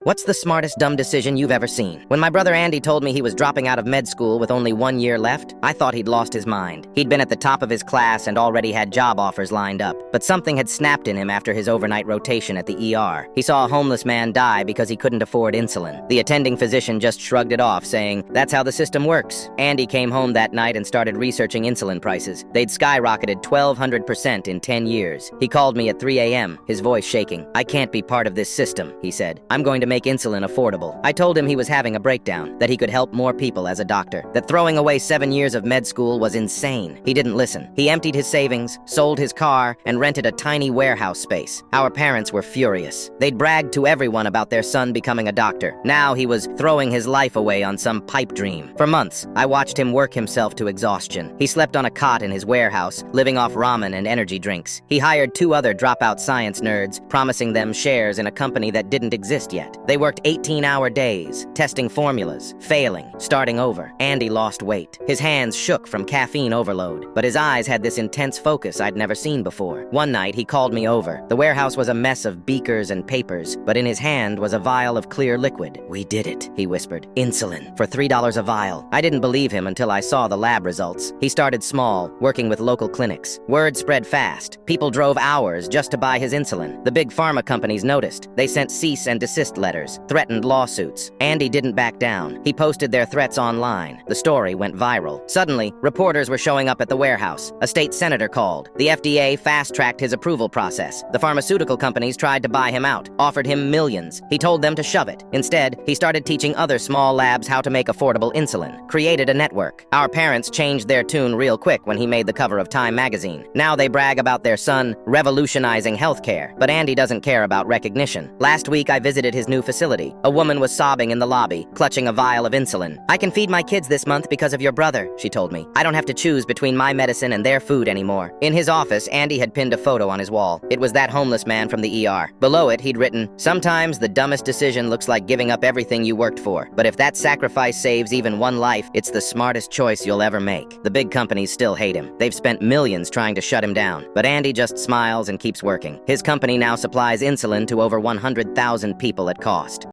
What's the smartest dumb decision you've ever seen? When my brother Andy told me he was dropping out of med school with only 1 year left, I thought he'd lost his mind. He'd been at the top of his class and already had job offers lined up. But something had snapped in him after his overnight rotation at the ER. He saw a homeless man die because he couldn't afford insulin. The attending physician just shrugged it off, saying, "That's how the system works." Andy came home that night and started researching insulin prices. They'd skyrocketed 1,200% in 10 years. He called me at 3 a.m., his voice shaking. "I can't be part of this system," he said. "I'm going to make insulin affordable." I told him he was having a breakdown, that he could help more people as a doctor, that throwing away 7 years of med school was insane. He didn't listen. He emptied his savings, sold his car, and rented a tiny warehouse space. Our parents were furious. They'd bragged to everyone about their son becoming a doctor. Now he was throwing his life away on some pipe dream. For months, I watched him work himself to exhaustion. He slept on a cot in his warehouse, living off ramen and energy drinks. He hired 2 other dropout science nerds, promising them shares in a company that didn't exist yet. They worked 18-hour days, testing formulas, failing, starting over. Andy lost weight. His hands shook from caffeine overload, but his eyes had this intense focus I'd never seen before. One night, he called me over. The warehouse was a mess of beakers and papers, but in his hand was a vial of clear liquid. "We did it," he whispered. "Insulin, for $3 a vial." I didn't believe him until I saw the lab results. He started small, working with local clinics. Word spread fast. People drove hours just to buy his insulin. The big pharma companies noticed. They sent cease and desist letters, threatened lawsuits. Andy didn't back down. He posted their threats online. The story went viral. Suddenly, reporters were showing up at the warehouse. A state senator called. The FDA fast-tracked his approval process. The pharmaceutical companies tried to buy him out, offered him millions. He told them to shove it. Instead, he started teaching other small labs how to make affordable insulin, created a network. Our parents changed their tune real quick when he made the cover of Time magazine. Now they brag about their son revolutionizing healthcare. But Andy doesn't care about recognition. Last week, I visited his new facility. A woman was sobbing in the lobby, clutching a vial of insulin. "I can feed my kids this month because of your brother," she told me. "I don't have to choose between my medicine and their food anymore." In his office, Andy had pinned a photo on his wall. It was that homeless man from the ER. Below it, he'd written, "Sometimes the dumbest decision looks like giving up everything you worked for. But if that sacrifice saves even one life, it's the smartest choice you'll ever make." The big companies still hate him. They've spent millions trying to shut him down. But Andy just smiles and keeps working. His company now supplies insulin to over 100,000 people at cost.